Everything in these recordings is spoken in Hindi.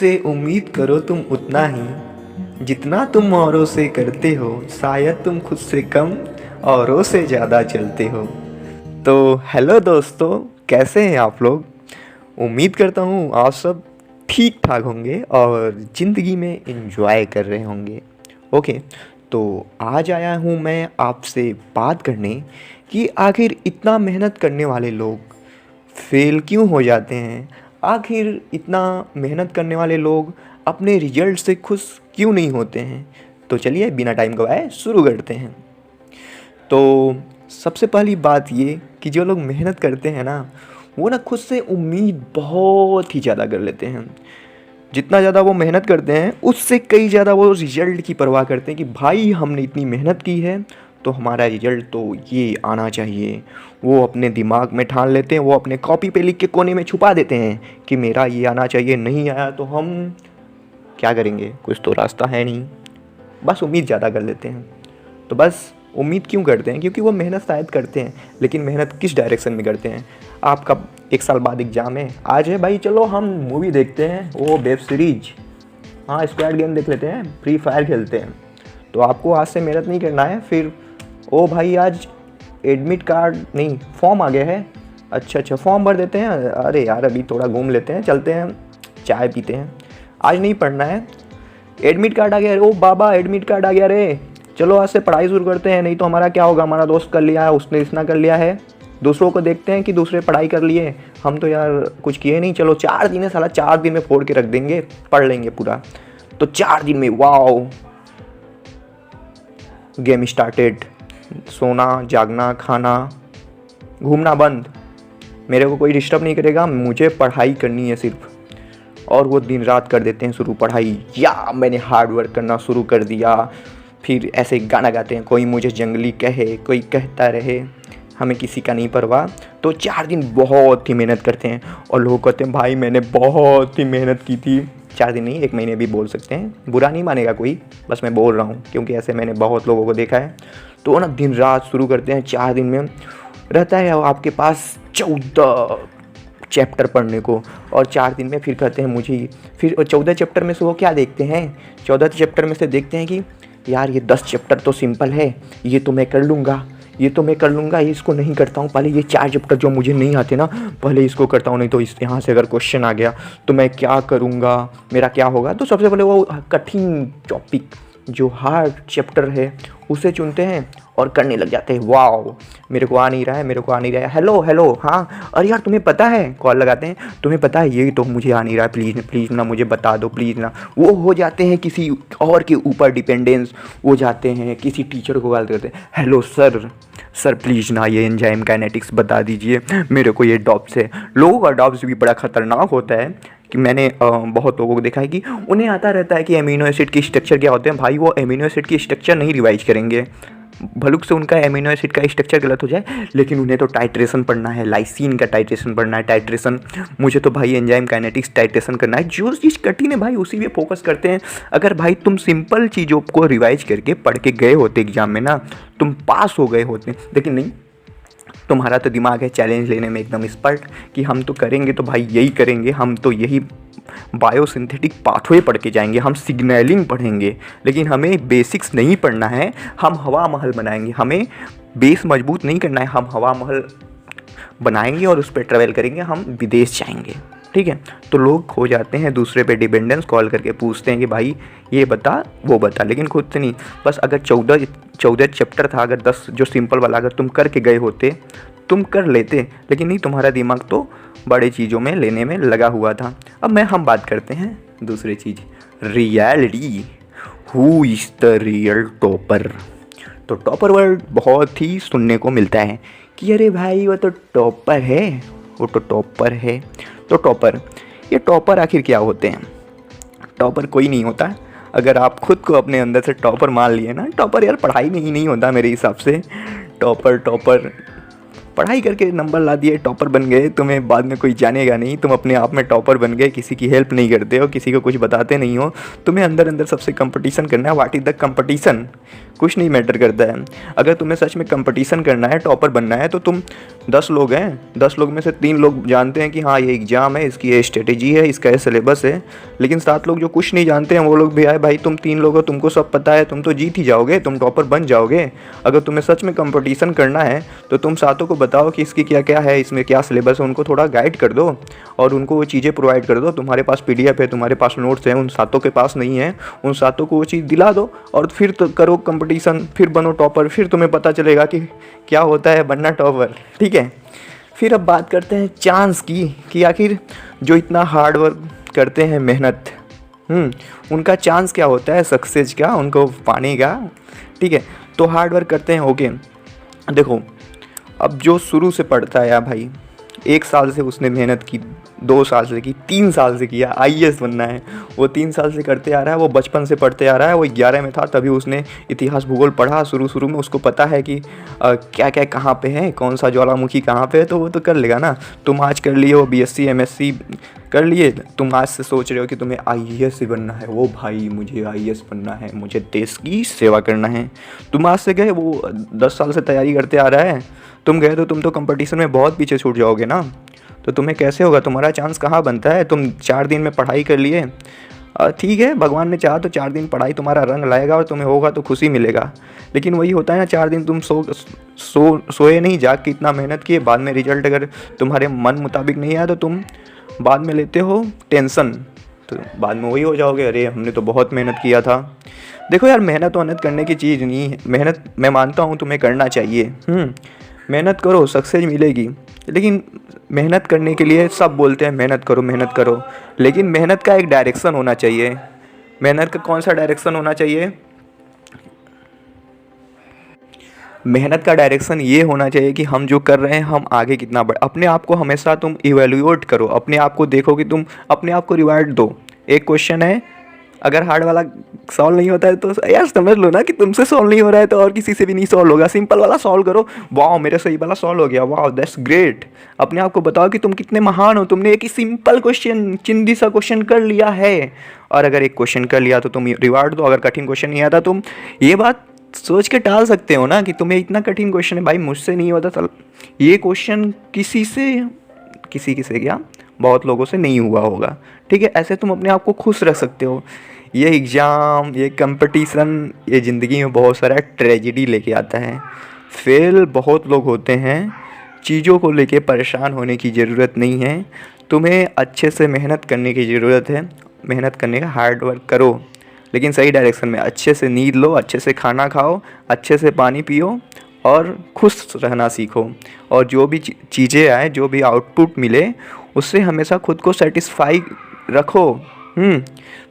से उम्मीद करो तुम उतना ही जितना तुम औरों से करते हो, शायद तुम खुद से कम औरों से ज़्यादा चलते हो। तो हेलो दोस्तों, कैसे हैं आप लोग। उम्मीद करता हूँ आप सब ठीक ठाक होंगे और ज़िंदगी में एंजॉय कर रहे होंगे। ओके, तो आज आया हूँ मैं आपसे बात करने कि आखिर इतना मेहनत करने वाले लोग फेल क्यों हो जाते हैं। आखिर इतना मेहनत करने वाले लोग अपने रिजल्ट से खुश क्यों नहीं होते हैं। तो चलिए बिना टाइम गवाए शुरू करते हैं। तो सबसे पहली बात ये कि जो लोग मेहनत करते हैं ना, वो ना खुद से उम्मीद बहुत ही ज़्यादा कर लेते हैं। जितना ज़्यादा वो मेहनत करते हैं उससे कई ज़्यादा वो रिज़ल्ट की परवाह करते हैं कि भाई हमने इतनी मेहनत की है तो हमारा रिज़ल्ट तो ये आना चाहिए। वो अपने दिमाग में ठान लेते हैं, वो अपने कॉपी पे लिख के कोने में छुपा देते हैं कि मेरा ये आना चाहिए, नहीं आया तो हम क्या करेंगे, कुछ तो रास्ता है नहीं। बस उम्मीद ज़्यादा कर लेते हैं। तो बस उम्मीद क्यों करते हैं, क्योंकि वो मेहनत शायद करते हैं, लेकिन मेहनत किस डायरेक्शन में करते हैं। आपका 1 साल बाद एग्ज़ाम है, आज है भाई चलो हम मूवी देखते हैं, वो वेब सीरीज, हाँ स्क्वाड गेम देख लेते हैं, फ्री फायर खेलते हैं। तो आपको आज से मेहनत नहीं करना है। फिर ओ भाई आज एडमिट कार्ड नहीं फॉर्म आ गया है, अच्छा फॉर्म भर देते हैं, अरे यार अभी थोड़ा घूम लेते हैं, चलते हैं चाय पीते हैं, आज नहीं पढ़ना है। एडमिट कार्ड आ गया, ओ बाबा एडमिट कार्ड आ गया रे, चलो आज से पढ़ाई शुरू करते हैं, नहीं तो हमारा क्या होगा, हमारा दोस्त कर लिया है, उसने इतना कर लिया है। दूसरों को देखते हैं कि दूसरे पढ़ाई कर लिए, हम तो यार कुछ किए नहीं, चलो 4 दिन है साला, 4 दिन में फोड़ के रख देंगे, पढ़ लेंगे पूरा। तो 4 दिन में वाओ गेम स्टार्टेड, सोना जागना खाना घूमना बंद, मेरे को कोई डिस्टर्ब नहीं करेगा, मुझे पढ़ाई करनी है सिर्फ। और वो दिन रात कर देते हैं शुरू पढ़ाई, या मैंने हार्ड वर्क करना शुरू कर दिया। फिर ऐसे गाना गाते हैं, कोई मुझे जंगली कहे कोई कहता रहे, हमें किसी का नहीं परवाह। तो 4 दिन बहुत ही मेहनत करते हैं और लोग कहते हैं भाई मैंने बहुत ही मेहनत की थी। 4 दिन नहीं, 1 महीने भी बोल सकते हैं, बुरा नहीं मानेगा कोई, बस मैं बोल रहा हूँ क्योंकि ऐसे मैंने बहुत लोगों को देखा है। तो ना दिन रात शुरू करते हैं, 4 दिन में रहता है आपके पास 14 चैप्टर पढ़ने को, और 4 दिन में फिर कहते हैं मुझे, फिर 14 चैप्टर में से वो क्या देखते हैं, 14 चैप्टर में से देखते हैं कि यार ये 10 चैप्टर तो सिंपल है, ये तो मैं कर लूँगा, ये तो मैं कर लूँगा, इसको नहीं करता हूँ, पहले ये 4 चैप्टर जो मुझे नहीं आते ना पहले इसको करता हूँ, नहीं तो इस यहाँ से अगर क्वेश्चन आ गया तो मैं क्या करूँगा, मेरा क्या होगा। तो सबसे पहले वो कठिन टॉपिक जो हार्ड चैप्टर है उसे चुनते हैं और करने लग जाते हैं। वाओ मेरे को आ नहीं रहा है, मेरे को आ नहीं रहा है, हेलो हाँ अरे यार तुम्हें पता है, कॉल लगाते हैं, तुम्हें पता है ये तो मुझे आ नहीं रहा है, प्लीज़ ना मुझे बता दो प्लीज़ ना। वो हो जाते हैं किसी और के ऊपर डिपेंडेंस, वो जाते हैं किसी टीचर को कॉल करते हैं, हेलो सर प्लीज़ ना ये एंजाइम काइनेटिक्स बता दीजिए, मेरे को ये डॉप्स है। लोगों का डॉप्स भी बड़ा ख़तरनाक होता है कि मैंने बहुत लोगों को देखा है कि उन्हें आता रहता है कि एमिनो एसिड की स्ट्रक्चर क्या होते हैं। भाई वो एमिनो एसिड की स्ट्रक्चर नहीं रिवाइज करेंगे, भलुक से उनका एमिनो एसिड का स्ट्रक्चर गलत हो जाए, लेकिन उन्हें तो टाइट्रेशन पढ़ना है, लाइसिन का टाइट्रेशन पढ़ना है, टाइट्रेशन। मुझे तो भाई एंजाइम काइनेटिक्स टाइट्रेशन करना है, जो चीज़ कठिन है भाई उसी पे फोकस करते हैं। अगर भाई तुम सिंपल चीज़ों को रिवाइज करके पढ़ के गए होते एग्जाम में ना, तुम पास हो गए होते, लेकिन नहीं, तुम्हारा तो दिमाग है चैलेंज लेने में एकदम एक्सपर्ट कि हम तो करेंगे तो भाई यही करेंगे, हम तो यही बायोसिंथेटिक पाथवे पढ़ के जाएंगे, हम सिग्नलिंग पढ़ेंगे, लेकिन हमें बेसिक्स नहीं पढ़ना है, हम हवा महल बनाएंगे, हमें बेस मजबूत नहीं करना है, हम हवा महल बनाएंगे और उस पर ट्रैवल करेंगे, हम विदेश जाएंगे। ठीक है, तो लोग खो जाते हैं दूसरे पे डिपेंडेंस, कॉल करके पूछते हैं कि भाई ये बता वो बता, लेकिन खुद से नहीं। बस अगर 14 चैप्टर था, अगर 10 जो सिंपल वाला अगर तुम करके गए होते तुम कर लेते, लेकिन नहीं, तुम्हारा दिमाग तो बड़े चीज़ों में लेने में लगा हुआ था। अब हम बात करते हैं दूसरी चीज़, reality, who is the real topper. तो टॉपर वर्ड बहुत ही सुनने को मिलता है कि अरे भाई वो तो टॉपर है, वो तो टॉपर है। तो टॉपर, ये टॉपर आखिर क्या होते हैं। टॉपर कोई नहीं होता, अगर आप खुद को अपने अंदर से टॉपर मान लिए ना, टॉपर यार पढ़ाई में ही नहीं होता मेरे हिसाब से। टॉपर पढ़ाई करके नंबर ला दिए, टॉपर बन गए, तुम्हें बाद में कोई जानेगा नहीं, तुम अपने आप में टॉपर बन गए, किसी की हेल्प नहीं करते हो, किसी को कुछ बताते नहीं हो, तुम्हें अंदर अंदर सबसे कंपटीशन करना है। What is the competition? कुछ नहीं मैटर करता है। अगर तुम्हें सच में कंपटीशन करना है, टॉपर बनना है, तो तुम 10 लोग हैं, 10 लोग में से 3 लोग जानते हैं कि हाँ ये एग्ज़ाम है, इसकी ये स्ट्रेटेजी है, इसका ये सिलेबस है, लेकिन 7 लोग जो कुछ नहीं जानते हैं वो लोग भी आए भाई तुम 3 लोग हो, तुमको सब पता है, तुम तो जीत ही जाओगे, तुम टॉपर बन जाओगे। अगर तुम्हें सच में कंपटीशन करना है तो तुम सातों को बताओ कि इसकी क्या क्या है, इसमें क्या सिलेबस है, उनको थोड़ा गाइड कर दो और उनको वो चीज़ें प्रोवाइड कर दो। तुम्हारे पास PDF है, तुम्हारे पास नोट्स हैं, उन सातों के पास नहीं है, उन सातों को वो चीज़ दिला दो और फिर तो करो कंपटीशन, फिर बनो टॉपर, फिर तुम्हें पता चलेगा कि क्या होता है बनना टॉपर। ठीक है, फिर अब बात करते हैं चांस की, कि आखिर जो इतना हार्ड वर्क करते हैं, मेहनत, उनका चांस क्या होता है सक्सेस का, उनको पाने का। ठीक है, तो हार्ड वर्क करते हैं, ओके। देखो, अब जो शुरू से पढ़ता है भाई, 1 साल से उसने मेहनत की, 2 साल से की, 3 साल से किया, IAS बनना है, वो 3 साल से करते आ रहा है, वो बचपन से पढ़ते आ रहा है, वो 11 में था तभी उसने इतिहास भूगोल पढ़ा, शुरू में उसको पता है कि क्या क्या कहाँ पे है, कौन सा ज्वालामुखी कहाँ पे है, तो वो तो कर लेगा ना। तुम आज कर लिए हो BSc MSc कर लिए, तुम आज से सोच रहे हो कि तुम्हें IAS ही बनना है, वो भाई मुझे IAS बनना है, मुझे देश की सेवा करना है। तुम आज से गए, वो 10 साल से तैयारी करते आ रहा है, तुम गए तो तुम तो कंपटीशन में बहुत पीछे छूट जाओगे ना, तो तुम्हें कैसे होगा, तुम्हारा चांस कहाँ बनता है। तुम 4 दिन में पढ़ाई कर लिए, ठीक है, भगवान ने चाहा तो 4 दिन पढ़ाई तुम्हारा रंग लाएगा और तुम्हें होगा तो खुशी मिलेगा, लेकिन वही होता है ना, 4 दिन तुम सोए नहीं, जाग के इतना मेहनत किए, बाद में रिजल्ट अगर तुम्हारे मन मुताबिक नहीं आया तो तुम बाद में लेते हो टेंशन, तो बाद में वही हो जाओगे, अरे हमने तो बहुत मेहनत किया था। देखो यार, मेहनत करने की चीज़ नहीं है, मेहनत मैं मानता हूँ तुम्हें करना चाहिए, मेहनत करो, सक्सेस मिलेगी, लेकिन मेहनत करने के लिए सब बोलते हैं मेहनत करो, लेकिन मेहनत का एक डायरेक्शन होना चाहिए। मेहनत का कौन सा डायरेक्शन होना चाहिए? मेहनत का डायरेक्शन ये होना चाहिए कि हम जो कर रहे हैं हम आगे कितना बढ़, अपने आप को हमेशा तुम इवेल्यूएट करो, अपने आप को देखो कि तुम अपने आप को रिवार्ड दो। एक क्वेश्चन है, अगर हार्ड वाला सॉल्व नहीं होता है तो यार समझ लो ना कि तुमसे सॉल्व नहीं हो रहा है तो और किसी से भी नहीं सॉल्व होगा, सिंपल वाला सॉल्व करो, वाह मेरे से ये वाला सॉल्व हो गया, वाह दैट्स ग्रेट। अपने आप को बताओ कि तुम कितने महान हो, तुमने एक ही सिंपल क्वेश्चन, चिंदी सा क्वेश्चन कर लिया है, और अगर एक क्वेश्चन कर लिया तो तुम रिवार्ड दो, अगर कठिन क्वेश्चन नहीं आता तुम ये बात सोच के टाल सकते हो ना कि तुम्हें इतना कठिन क्वेश्चन है, भाई मुझसे नहीं होता, चल ये क्वेश्चन किसी क्या बहुत लोगों से नहीं हुआ होगा, ठीक है, ऐसे तुम अपने आप को खुश रख सकते हो। ये एग्ज़ाम, ये कंपटीशन, ये ज़िंदगी में बहुत सारा ट्रेजेडी लेके आता है, फेल बहुत लोग होते हैं, चीज़ों को लेके परेशान होने की ज़रूरत नहीं है, तुम्हें अच्छे से मेहनत करने की ज़रूरत है, मेहनत करने का हार्ड वर्क करो, लेकिन सही डायरेक्शन में, अच्छे से नींद लो, अच्छे से खाना खाओ, अच्छे से पानी पियो और खुश रहना सीखो, और जो भी चीज़ें आए, जो भी आउटपुट मिले उससे हमेशा खुद को सेटिस्फाई रखो।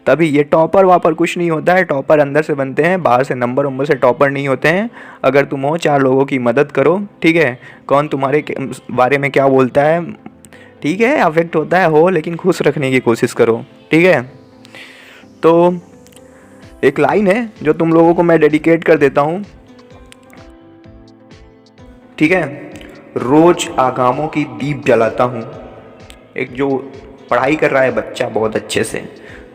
तभी ये टॉपर वापर कुछ नहीं होता है, टॉपर अंदर से बनते हैं, बाहर से नंबर से टॉपर नहीं होते हैं। अगर तुम हो 4 लोगों की मदद करो, ठीक है, कौन तुम्हारे बारे में क्या बोलता है, ठीक है, अफेक्ट होता है हो, लेकिन खुश रखने की कोशिश करो, ठीक है। तो एक लाइन है जो तुम लोगों को मैं डेडिकेट कर देता हूँ, ठीक है, रोज आगामों की दीप जलाता हूँ। एक जो पढ़ाई कर रहा है बच्चा बहुत अच्छे से,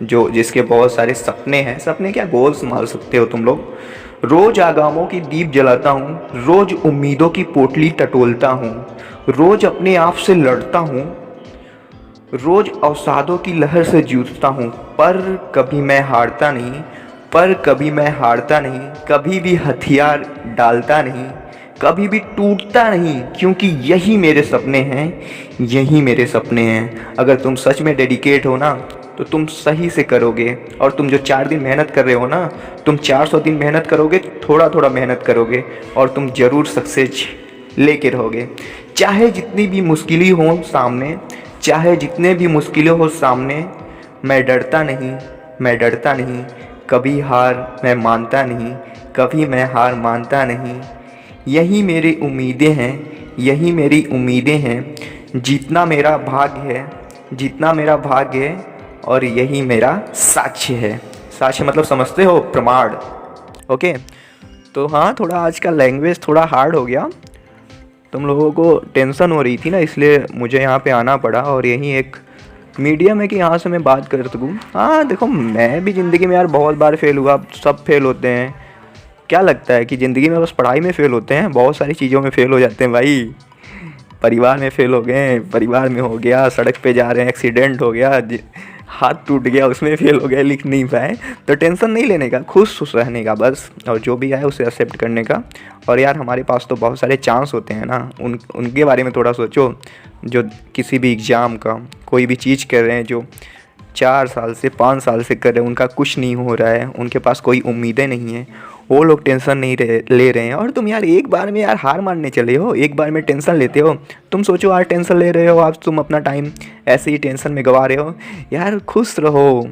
जो जिसके बहुत सारे सपने हैं, सपने क्या गोल्स मान सकते हो तुम लोग, रोज आगामों की दीप जलाता हूँ, रोज उम्मीदों की पोटली टटोलता हूँ, रोज अपने आप से लड़ता हूँ, रोज अवसादों की लहर से जूझता हूँ, पर कभी मैं हारता नहीं, कभी भी हथियार डालता नहीं, कभी भी टूटता नहीं, क्योंकि यही मेरे सपने हैं। अगर तुम सच में डेडिकेट हो ना तो तुम सही से करोगे, और तुम जो 4 दिन मेहनत कर रहे हो ना, तुम 400 दिन मेहनत करोगे, थोड़ा थोड़ा मेहनत करोगे, और तुम ज़रूर सक्सेस लेके रहोगे। चाहे जितनी भी मुश्किलें हो सामने, मैं डरता नहीं, कभी मैं हार मानता नहीं, यही मेरी उम्मीदें हैं, जीतना मेरा भाग्य है, और यही मेरा साक्ष्य है। साक्ष्य मतलब समझते हो, प्रमाण, ओके। तो हाँ, थोड़ा आज का लैंग्वेज थोड़ा हार्ड हो गया, तुम लोगों को टेंशन हो रही थी ना, इसलिए मुझे यहाँ पे आना पड़ा और यही एक मीडियम है कि यहाँ से मैं बात कर सकूँ। हाँ देखो, मैं भी ज़िंदगी में यार बहुत बार फेल हुआ, सब फेल होते हैं। क्या लगता है कि ज़िंदगी में बस पढ़ाई में फ़ेल होते हैं? बहुत सारी चीज़ों में फ़ेल हो जाते हैं भाई। परिवार में फ़ेल हो गए, परिवार में हो गया, सड़क पे जा रहे हैं एक्सीडेंट हो गया, हाथ टूट गया उसमें फ़ेल हो गए, लिख नहीं पाए। तो टेंशन नहीं लेने का, खुश रहने का बस, और जो भी आए उसे एक्सेप्ट करने का। और यार हमारे पास तो बहुत सारे चांस होते हैं ना, उनके बारे में थोड़ा सोचो। जो किसी भी एग्ज़ाम का कोई भी चीज़ कर रहे हैं, जो 4 साल से 5 साल से कर रहे हैं, उनका कुछ नहीं हो रहा है, उनके पास कोई उम्मीदें नहीं हैं, वो लोग टेंशन नहीं ले रहे हैं। और तुम यार एक बार में यार हार मानने चले हो, एक बार में टेंशन लेते हो। तुम सोचो आज टेंशन ले रहे हो, आज तुम अपना टाइम ऐसे ही टेंशन में गंवा रहे हो। यार खुश रहो,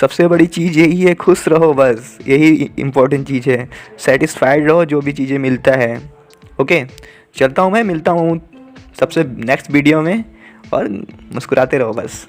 सबसे बड़ी चीज़ यही है, खुश रहो बस, यही इम्पोर्टेंट चीज़ है। सेटिस्फाइड रहो जो भी चीज़ें मिलता है। ओके, चलता हूँ मैं, मिलता हूँ सबसे नेक्स्ट वीडियो में, और मुस्कुराते रहो बस।